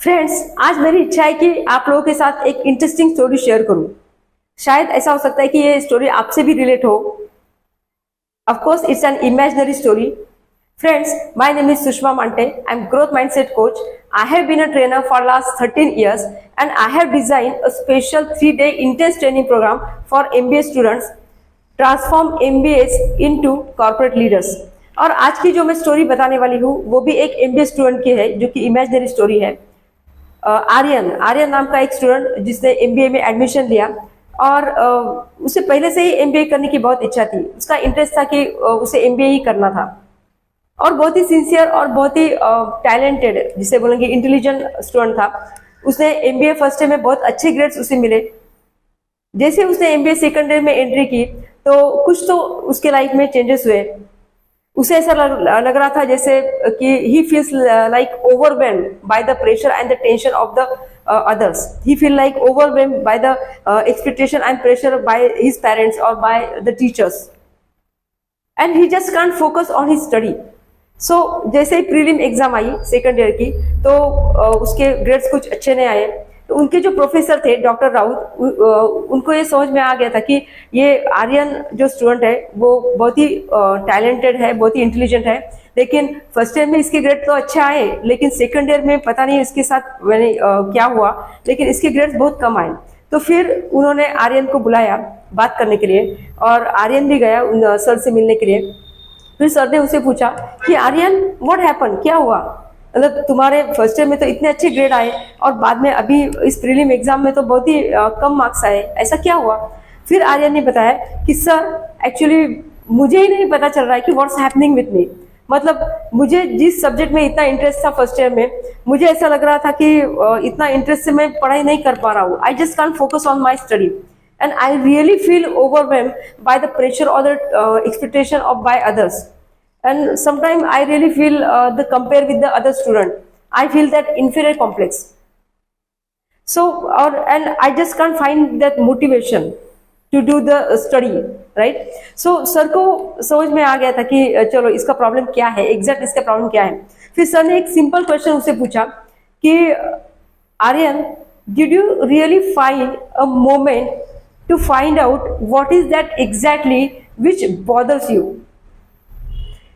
Friends, आज मेरी इच्छा है कि आप लोगों के साथ एक इंटरेस्टिंग स्टोरी शेयर करूं। शायद ऐसा हो सकता है कि ये स्टोरी आपसे भी रिलेट हो। Of course it's an imaginary story. Friends, my name is Sushma Mante. I'm growth mindset coach. I have been a trainer for last 13 years and I have designed a special 3-day intense training program for MBA students, transform MBAs into corporate leaders. और आज की जो मैं story बताने वाली हूँ वो भी एक MBA स्टूडेंट की है, जो कि इमेजिनरी स्टोरी है। आर्यन आर्यन नाम का एक स्टूडेंट जिसने एमबीए में एडमिशन लिया और उसे पहले से ही एमबीए करने की बहुत इच्छा थी। उसका इंटरेस्ट था कि उसे एमबीए ही करना था और बहुत ही सिंसियर और बहुत ही टैलेंटेड, जिसे बोलेंगे इंटेलिजेंट स्टूडेंट था। उसने एमबीए फर्स्ट ईयर में बहुत अच्छे ग्रेड्स उसे मिले। जैसे उसने एमबीए सेकंड ईयर में एंट्री की तो कुछ तो उसके लाइफ में चेंजेस हुए। उसे ऐसा लग रहा था जैसे कि he feels like overwhelmed by the pressure and the tension of the others. He feel like overwhelmed by the expectation and pressure by his parents or by the teachers, and he just can't focus on his study. So जैसे ही prelim exam आई second year की तो उसके grades कुछ अच्छे नहीं आए। तो उनके जो प्रोफेसर थे डॉक्टर राउत, उनको ये समझ में आ गया था कि ये आर्यन जो स्टूडेंट है वो बहुत ही टैलेंटेड है, बहुत ही इंटेलिजेंट है, लेकिन फर्स्ट ईयर में इसके ग्रेड तो अच्छे आए, लेकिन सेकंड ईयर में पता नहीं इसके साथ मैंने क्या हुआ, लेकिन इसके ग्रेड्स बहुत कम आए। तो फिर उन्होंने आर्यन को बुलाया बात करने के लिए और आर्यन भी गया उन सर से मिलने के लिए। फिर सर ने उसे पूछा कि आर्यन व्हाट हैपन, क्या हुआ, मतलब तुम्हारे फर्स्ट ईयर में तो इतने अच्छे ग्रेड आए और बाद में अभी इस प्रीलिम एग्जाम में तो बहुत ही कम मार्क्स आए, ऐसा क्या हुआ। फिर आर्यन ने बताया कि सर एक्चुअली मुझे ही नहीं पता चल रहा है कि व्हाट्स हैपनिंग विथ मी। मतलब मुझे जिस सब्जेक्ट में इतना इंटरेस्ट था फर्स्ट ईयर में, मुझे ऐसा लग रहा था कि इतना इंटरेस्ट से मैं पढ़ाई नहीं कर पा रहा हूँ। I just can't focus on my study and I really feel overwhelmed by the pressure or the expectation of by others, and sometimes I really feel the compare with the other student. I feel that inferior complex. So and I just can't find that motivation to do the study, right? So sir को समझ में आ गया था कि चलो इसका problem क्या है, एग्जैक्ट इसका प्रॉब्लम क्या है। फिर सर ने एक सिंपल क्वेश्चन उसे पूछा कि Aryan, did you really find a moment to find out what is that exactly which bothers you,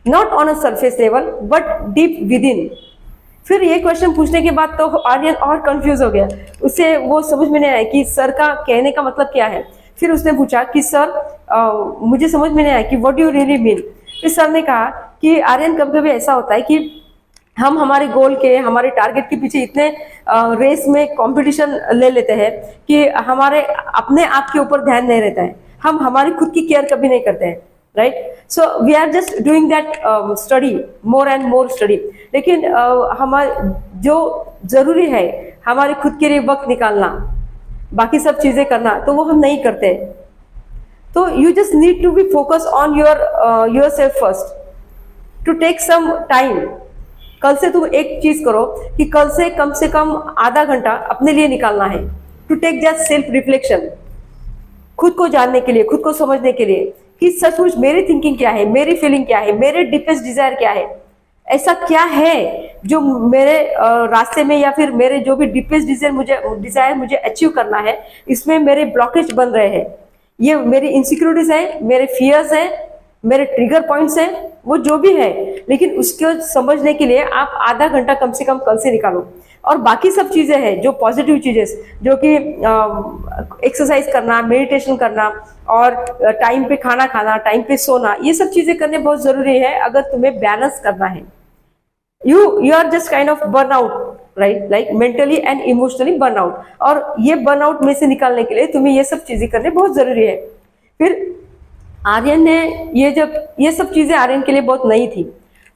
not on a surface level but deep within? फिर ये क्वेश्चन पूछने के बाद तो आर्यन और कंफ्यूज हो गया, उसे वो समझ में नहीं आया कि सर का कहने का मतलब क्या है। फिर उसने पूछा कि सर मुझे समझ में नहीं आया कि what do you really mean. फिर सर ने कहा कि आर्यन कभी कभी ऐसा होता है कि हम हमारे गोल के, हमारे टारगेट के पीछे इतने रेस में कंपटीशन ले लेते हैं कि हमारे अपने आप के ऊपर ध्यान नहीं रहता है, हम हमारी खुद की केयर कभी नहीं करते हैं, right. So we are just doing that study, more and more study, लेकिन हमारे जो जरूरी है हमारे खुद के लिए वक्त निकालना, बाकी सब चीजें करना, तो वो हम नहीं करते। तो you just need to be focus on yourself first, to take some time. कल से तुम एक चीज करो कि कल से कम आधा घंटा अपने लिए निकालना है, to take just self reflection, खुद को जानने के लिए, खुद को समझने के लिए कि सचमुच मेरी थिंकिंग क्या है, मेरी फीलिंग क्या है, मेरे डीपेस्ट डिजायर क्या है, ऐसा क्या है जो मेरे रास्ते में या फिर मेरे जो भी डीपेस्ट डिजायर मुझे अचीव करना है, इसमें मेरे ब्लॉकेज बन रहे हैं। ये मेरी इनसिक्योरिटीज है, मेरे फियर्स है, मेरे ट्रिगर पॉइंट्स हैं, वो जो भी है, लेकिन उसको समझने के लिए आप आधा घंटा कम से कम कल से निकालो। और बाकी सब चीजें हैं जो पॉजिटिव चीजें, जो कि एक्सरसाइज करना, मेडिटेशन करना और टाइम पे खाना खाना, टाइम पे सोना, ये सब चीजें करने बहुत जरूरी है अगर तुम्हें बैलेंस करना है। You are just kind of burn out, right, like mentally and emotionally burn out, और ये बर्न आउट में से निकालने के लिए तुम्हें ये सब चीजें करने बहुत जरूरी है। फिर आर्यन ने ये सब चीजें आर्यन के लिए बहुत नई थी,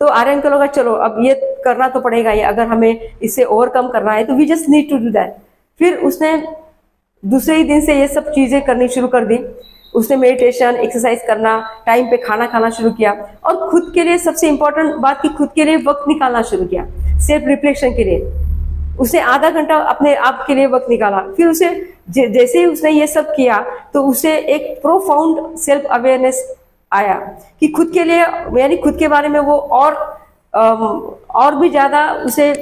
तो आर्यन को लगा चलो अब ये करना तो पड़ेगा ही, अगर हमें इसे ओवरकम करना है तो we just need to do that. फिर उसने दूसरे ही दिन से ये सब चीजें करनी शुरू कर दी। उसने मेडिटेशन, एक्सरसाइज करना, टाइम पे खाना खाना शुरू किया और खुद के लिए सबसे इंपॉर्टेंट बात कि खुद के लिए वक्त निकालना शुरू किया, सेल्फ रिफ्लेक्शन के लिए। उसने आधा घंटा अपने आप के लिए वक्त निकाला। फिर उसे जैसे ही उसने ये सब किया तो उसे एक प्रोफाउंड सेल्फ अवेयरनेस आया कि खुद के लिए, यानी खुद के बारे में वो और भी ज्यादा उसे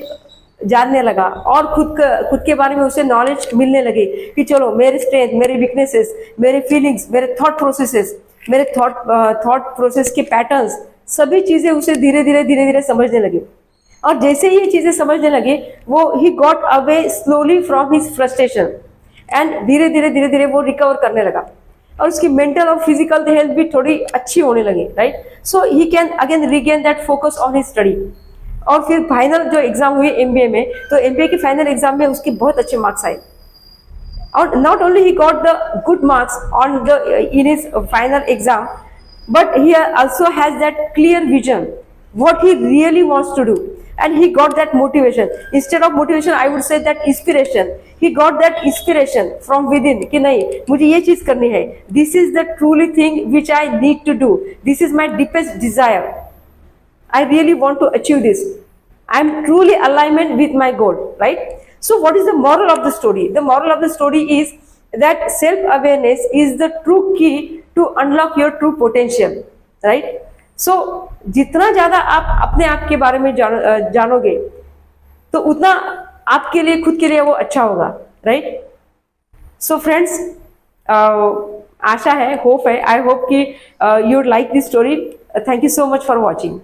जानने लगा और खुद के बारे में उसे नॉलेज मिलने लगी कि चलो मेरे स्ट्रेंथ, मेरे वीकनेसेस, मेरे फीलिंग्स, मेरे थॉट प्रोसेसेस, मेरे थॉट प्रोसेस के पैटर्न्स, सभी चीजें उसे धीरे धीरे समझने लगी। और जैसे ही ये चीजें समझने लगे वो he got away slowly from his frustration and धीरे धीरे वो रिकवर करने लगा और उसकी मेंटल और फिजिकल हेल्थ भी थोड़ी अच्छी होने लगी, right. So he can again regain that focus on his study. और फिर फाइनल जो एग्जाम हुई एमबीए में, तो एमबीए के फाइनल एग्जाम में उसके बहुत अच्छे मार्क्स आए और not only he got the good marks on the in his final exam, but he also has that clear vision what he really wants to do, and he got that motivation. Instead of motivation, I would say that inspiration. He got that inspiration from within कि नहीं, मुझे ये चीज करनी है, this is the truly thing which I need to do, this is my deepest desire, I really want to achieve this, I am truly alignment with my goal, right? So what is the moral of the story? The moral of the story is that self-awareness is the true key to unlock your true potential, right? So जितना ज्यादा आप अपने आप के बारे में जानोगे तो उतना आपके लिए, खुद के लिए वो अच्छा होगा, राइट? सो फ्रेंड्स, आशा है, होप है, आई होप कि you would like this story. Thank you so much for watching.